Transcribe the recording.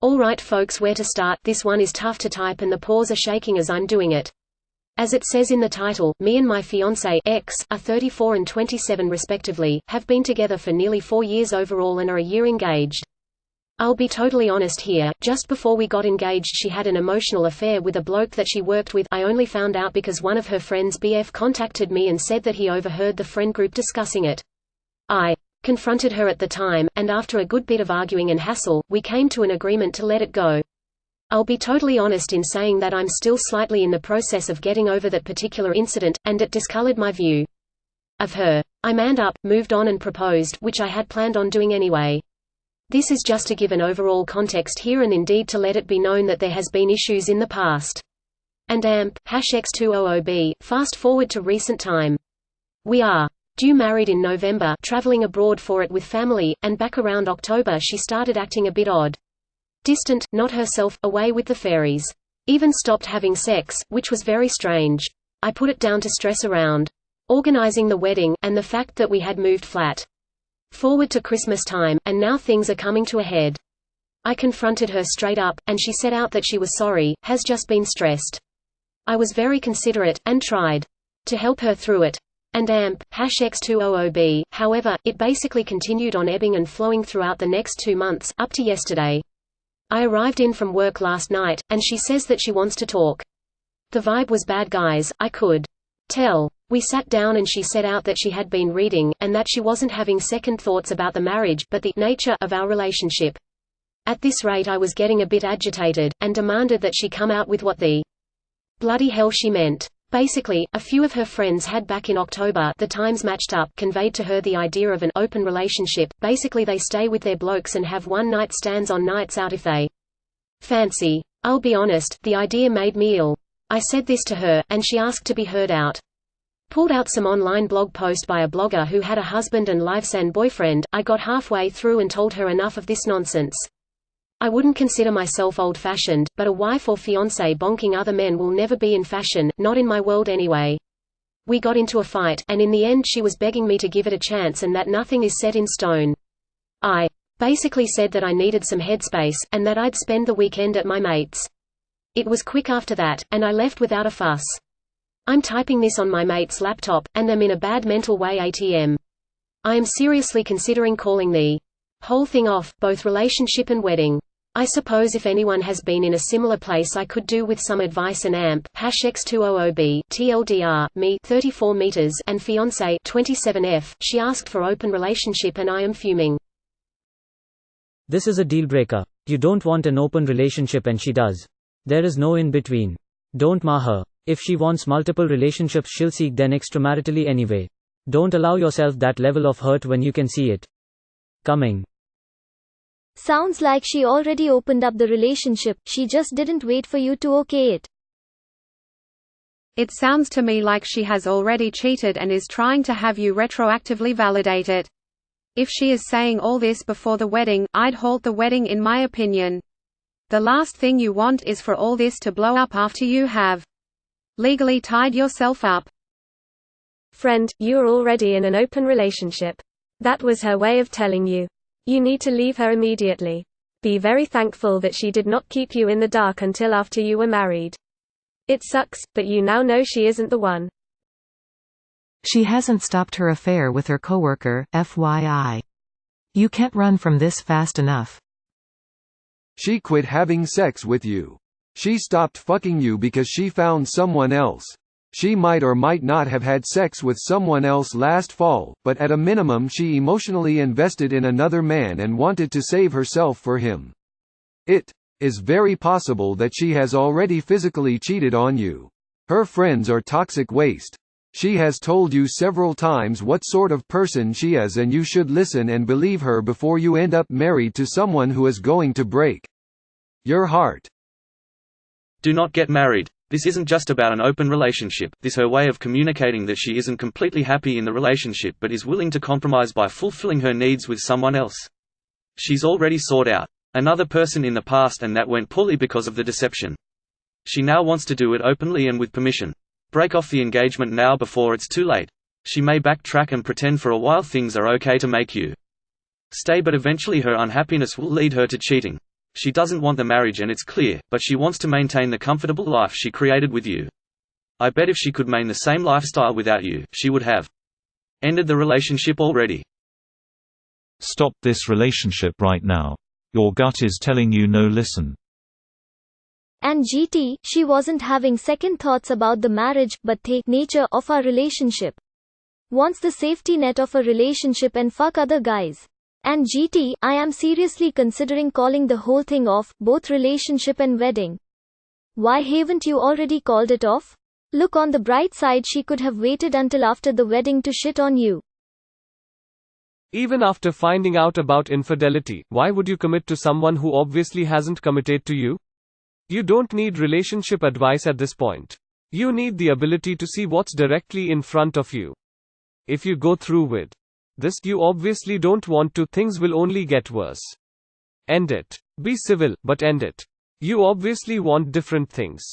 Alright folks, where to start? This one is tough to type and the paws are shaking as I'm doing it. As it says in the title, me and my fiancé X are 34 and 27 respectively, have been together for nearly 4 years overall and are a year engaged. I'll be totally honest here, just before we got engaged she had an emotional affair with a bloke that she worked with. I only found out because one of her friends BF contacted me and said that he overheard the friend group discussing it. I confronted her at the time, and after a good bit of arguing and hassle, we came to an agreement to let it go. I'll be totally honest in saying that I'm still slightly in the process of getting over that particular incident, and it discolored my view of her. I manned up, moved on and proposed, which I had planned on doing anyway. This is just to give an overall context here and indeed to let it be known that there has been issues in the past. And amp, #X200B, fast forward to recent time. We are due married in November, traveling abroad for it with family, and back around October she started acting a bit odd. Distant, not herself, away with the fairies. Even stopped having sex, which was very strange. I put it down to stress around organizing the wedding, and the fact that we had moved flat. Forward to Christmas time, and now things are coming to a head. I confronted her straight up, and she said out that she was sorry, has just been stressed. I was very considerate, and tried to help her through it. And amp, #X200B, however, it basically continued on ebbing and flowing throughout the next 2 months, up to yesterday. I arrived in from work last night, and she says that she wants to talk. The vibe was bad guys, I could tell. We sat down and she said out that she had been reading, and that she wasn't having second thoughts about the marriage, but the nature of our relationship. At this rate I was getting a bit agitated, and demanded that she come out with what the bloody hell she meant. Basically, a few of her friends had back in October, the times matched up, conveyed to her the idea of an open relationship. Basically they stay with their blokes and have one-night stands on nights out if they fancy. I'll be honest, the idea made me ill. I said this to her, and she asked to be heard out. Pulled out some online blog post by a blogger who had a husband and live-san boyfriend. I got halfway through and told her enough of this nonsense. I wouldn't consider myself old-fashioned, but a wife or fiancé bonking other men will never be in fashion, not in my world anyway. We got into a fight, and in the end she was begging me to give it a chance and that nothing is set in stone. I basically said that I needed some headspace, and that I'd spend the weekend at my mate's. It was quick after that, and I left without a fuss. I'm typing this on my mate's laptop, and I'm in a bad mental way ATM. I am seriously considering calling the whole thing off, both relationship and wedding. I suppose if anyone has been in a similar place I could do with some advice. And amp, #X200B, TLDR, me 34 meters and fiancé 27F, she asked for open relationship and I am fuming. This is a deal breaker. You don't want an open relationship and she does. There is no in between. Don't mar her. If she wants multiple relationships she'll seek them extramaritally anyway. Don't allow yourself that level of hurt when you can see it coming. Sounds like she already opened up the relationship, she just didn't wait for you to okay it. It sounds to me like she has already cheated and is trying to have you retroactively validate it. If she is saying all this before the wedding, I'd halt the wedding in my opinion. The last thing you want is for all this to blow up after you have legally tied yourself up. Friend, you're already in an open relationship. That was her way of telling you. You need to leave her immediately. Be very thankful that she did not keep you in the dark until after you were married. It sucks, but you now know she isn't the one. She hasn't stopped her affair with her coworker, FYI. You can't run from this fast enough. She quit having sex with you. She stopped fucking you because she found someone else. She might or might not have had sex with someone else last fall, but at a minimum she emotionally invested in another man and wanted to save herself for him. It is very possible that she has already physically cheated on you. Her friends are toxic waste. She has told you several times what sort of person she is and you should listen and believe her before you end up married to someone who is going to break your heart. Do not get married. This isn't just about an open relationship. This is her way of communicating that she isn't completely happy in the relationship but is willing to compromise by fulfilling her needs with someone else. She's already sought out another person in the past and that went poorly because of the deception. She now wants to do it openly and with permission. Break off the engagement now before it's too late. She may backtrack and pretend for a while things are okay to make you stay, but eventually her unhappiness will lead her to cheating. She doesn't want the marriage and it's clear, but she wants to maintain the comfortable life she created with you. I bet if she could maintain the same lifestyle without you, she would have ended the relationship already. Stop this relationship right now. Your gut is telling you no. Listen. And GT, she wasn't having second thoughts about the marriage, but the nature of our relationship. Wants the safety net of a relationship and fuck other guys. And GT, I am seriously considering calling the whole thing off, both relationship and wedding. Why haven't you already called it off? Look, on the bright side, she could have waited until after the wedding to shit on you. Even after finding out about infidelity, why would you commit to someone who obviously hasn't committed to you? You don't need relationship advice at this point. You need the ability to see what's directly in front of you. If you go through with this, you obviously don't want to. Things will only get worse. End it. Be civil, but end it. You obviously want different things.